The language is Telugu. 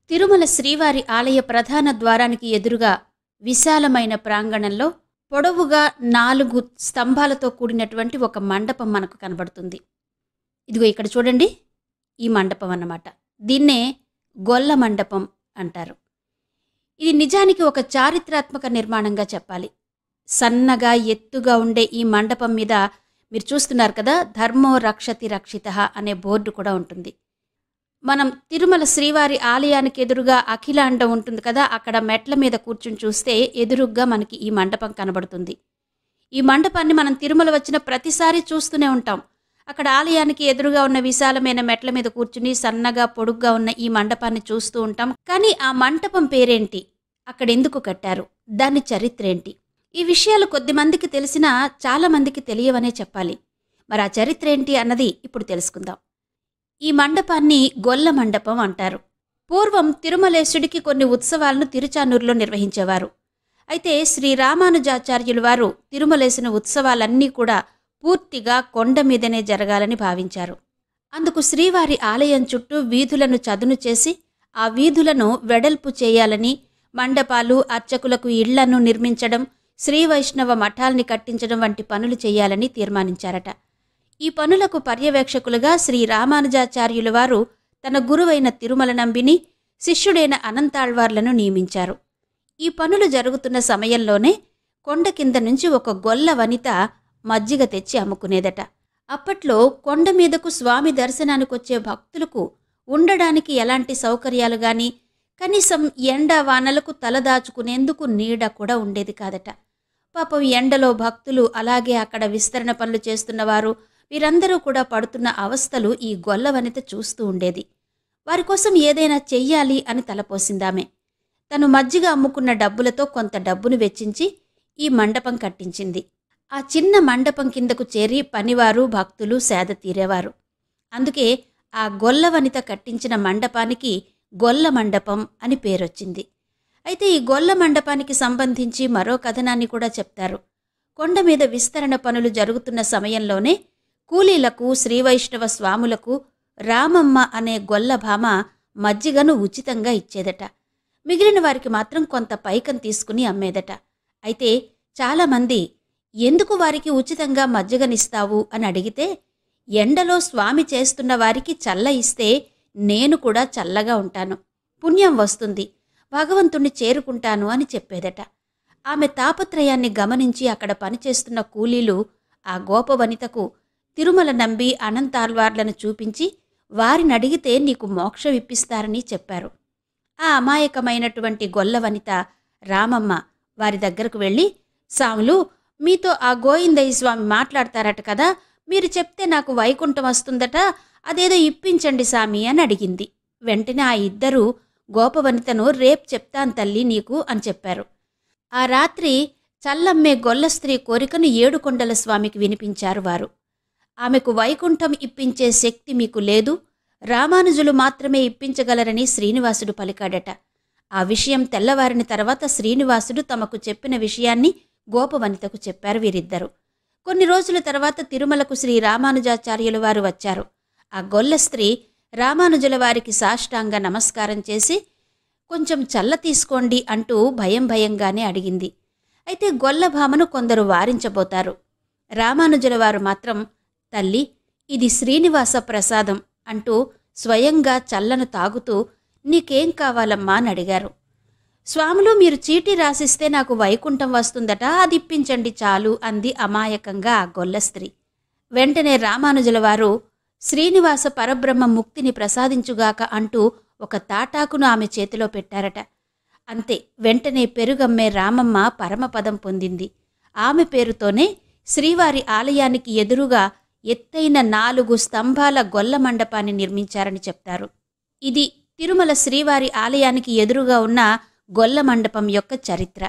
తిరుమల శ్రీవారి ఆలయ ప్రధాన ద్వారానికి ఎదురుగా విశాలమైన ప్రాంగణంలో పొడవుగా 4 స్తంభాలతో కూడినటువంటి ఒక మండపం మనకు కనబడుతుంది. ఇదిగో ఇక్కడ చూడండి, ఈ మండపం అన్నమాట. దీన్నే గొల్ల మండపం అంటారు. ఇది నిజానికి ఒక చారిత్రాత్మక నిర్మాణంగా చెప్పాలి. సన్నగా ఎత్తుగా ఉండే ఈ మండపం మీద మీరు చూస్తున్నారు కదా, ధర్మో రక్షతి రక్షితః అనే బోర్డు కూడా ఉంటుంది. మనం తిరుమల శ్రీవారి ఆలయానికి ఎదురుగా అఖిలాండం ఉంటుంది కదా, అక్కడ మెట్ల మీద కూర్చుని చూస్తే ఎదురుగ్గా మనకి ఈ మండపం కనబడుతుంది. ఈ మండపాన్ని మనం తిరుమల వచ్చిన ప్రతిసారి చూస్తూనే ఉంటాం. అక్కడ ఆలయానికి ఎదురుగా ఉన్న విశాలమైన మెట్ల మీద కూర్చుని సన్నగా పొడుగ్గా ఉన్న ఈ మండపాన్ని చూస్తూ ఉంటాం. కానీ ఆ మంటపం పేరేంటి, అక్కడ ఎందుకు కట్టారు, దాని చరిత్ర ఏంటి, ఈ విషయాలు కొద్దిమందికి తెలిసినా చాలా మందికి తెలియవనే చెప్పాలి. మరి ఆ చరిత్ర ఏంటి అన్నది ఇప్పుడు తెలుసుకుందాం. ఈ మండపాన్ని గొల్ల మండపం అంటారు. పూర్వం తిరుమలేశుడికి కొన్ని ఉత్సవాలను తిరుచానూరులో నిర్వహించేవారు. అయితే శ్రీ రామానుజాచార్యులు వారు తిరుమలేసిన ఉత్సవాలన్నీ కూడా పూర్తిగా కొండ మీదనే జరగాలని భావించారు. అందుకు శ్రీవారి ఆలయం చుట్టూ వీధులను చదును చేసి ఆ వీధులను వెడల్పు చేయాలని, మండపాలు, అర్చకులకు ఇళ్లను నిర్మించడం, శ్రీ వైష్ణవ మఠాల్ని కట్టించడం వంటి పనులు చేయాలని తీర్మానించారట. ఈ పనులకు పర్యవేక్షకులుగా శ్రీ రామానుజాచార్యుల వారు తన గురువైన తిరుమల నంబిని, శిష్యుడైన అనంతాళ్వార్లను నియమించారు. ఈ పనులు జరుగుతున్న సమయంలోనే కొండ కింద నుంచి ఒక గొల్ల వనిత మజ్జిగ తెచ్చి అమ్ముకునేదట. అప్పట్లో కొండ మీదకు స్వామి దర్శనానికొచ్చే భక్తులకు ఉండడానికి ఎలాంటి సౌకర్యాలు గాని, కనీసం ఎండ వానలకు తలదాచుకునేందుకు నీడ కూడా ఉండేది కాదట. పాపం ఎండలో భక్తులు, అలాగే అక్కడ విస్తరణ పనులు చేస్తున్నవారు, వీరందరూ కూడా పడుతున్న అవస్థలు ఈ గొల్ల వనిత చూస్తూ ఉండేది. వారి కోసం ఏదైనా చెయ్యాలి అని తలపోసిందామె. తను మజ్జిగ అమ్ముకున్న డబ్బులతో కొంత డబ్బును వెచ్చించి ఈ మండపం కట్టించింది. ఆ చిన్న మండపం కిందకు చేరి పనివారు, భక్తులు సేద తీరేవారు. అందుకే ఆ గొల్ల వనిత కట్టించిన మండపానికి గొల్ల మండపం అని పేరొచ్చింది. అయితే ఈ గొల్ల మండపానికి సంబంధించి మరో కథనాన్ని కూడా చెప్తారు. కొండ మీద విస్తరణ పనులు జరుగుతున్న సమయంలోనే కూలీలకు, శ్రీవైష్ణవ స్వాములకు రామమ్మ అనే గొల్ల భామ మజ్జిగను ఉచితంగా ఇచ్చేదట. మిగిలిన వారికి మాత్రం కొంత పైకం తీసుకుని అమ్మేదట. అయితే చాలామంది ఎందుకు వారికి ఉచితంగా మజ్జిగనిస్తావు అని అడిగితే, ఎండలో స్వామి చేస్తున్న వారికి చల్ల ఇస్తే నేను కూడా చల్లగా ఉంటాను, పుణ్యం వస్తుంది, భగవంతుణ్ణి చేరుకుంటాను అని చెప్పేదట. ఆమె తాపత్రయాన్ని గమనించి అక్కడ పనిచేస్తున్న కూలీలు ఆ గోపవనితకు తిరుమల నంబి, అనంతాళ్వార్లను చూపించి వారిని అడిగితే నీకు మోక్షం ఇప్పిస్తారని చెప్పారు. ఆ అమాయకమైనటువంటి గొల్ల వనిత రామమ్మ వారి దగ్గరకు వెళ్ళి, సాములు, మీతో ఆ గోయిందయ్య స్వామి మాట్లాడతారట కదా, మీరు చెప్తే నాకు వైకుంఠం వస్తుందట, అదేదో ఇప్పించండి సామి అని అడిగింది. వెంటనే ఆ ఇద్దరూ గోపవనితను రేపు చెప్తాను తల్లి నీకు అని చెప్పారు. ఆ రాత్రి చల్లమ్మే గొల్ల స్త్రీ కోరికను ఏడుకొండల స్వామికి వినిపించారు వారు. ఆమెకు వైకుంఠం ఇప్పించే శక్తి మీకు లేదు, రామానుజులు మాత్రమే ఇప్పించగలరని శ్రీనివాసుడు పలికాడట. ఆ విషయం తెల్లవారిన తర్వాత శ్రీనివాసుడు తమకు చెప్పిన విషయాన్ని గోపవనితకు చెప్పారు వీరిద్దరు. కొన్ని రోజుల తర్వాత తిరుమలకు శ్రీ రామానుజాచార్యుల వారు వచ్చారు. ఆ గొల్ల స్త్రీ రామానుజుల వారికి సాష్టాంగ నమస్కారం చేసి కొంచెం చల్ల తీసుకోండి అంటూ భయంగానే అడిగింది. అయితే గొల్లభామను కొందరు వారించబోతారు. రామానుజుల వారు మాత్రం, తల్లి, ఇది శ్రీనివాస ప్రసాదం అంటూ స్వయంగా చల్లను తాగుతూ నీకేం కావాలమ్మా అని అడిగారు. స్వాములు, మీరు చీటీ రాసిస్తే నాకు వైకుంఠం వస్తుందట, అది ఇప్పించండి చాలు అంది అమాయకంగా ఆ గొల్ల స్త్రీ. వెంటనే రామానుజుల వారు శ్రీనివాస పరబ్రహ్మ ముక్తిని ప్రసాదించుగాక అంటూ ఒక తాటాకును ఆమె చేతిలో పెట్టారట. అంతే, వెంటనే పెరుగమ్మే రామమ్మ పరమపదం పొందింది. ఆమె పేరుతోనే శ్రీవారి ఆలయానికి ఎదురుగా ఎత్తైన 4 స్తంభాల గొల్ల మండపాన్ని నిర్మించారని చెప్తారు. ఇది తిరుమల శ్రీవారి ఆలయానికి ఎదురుగా ఉన్న గొల్ల మండపం యొక్క చరిత్ర.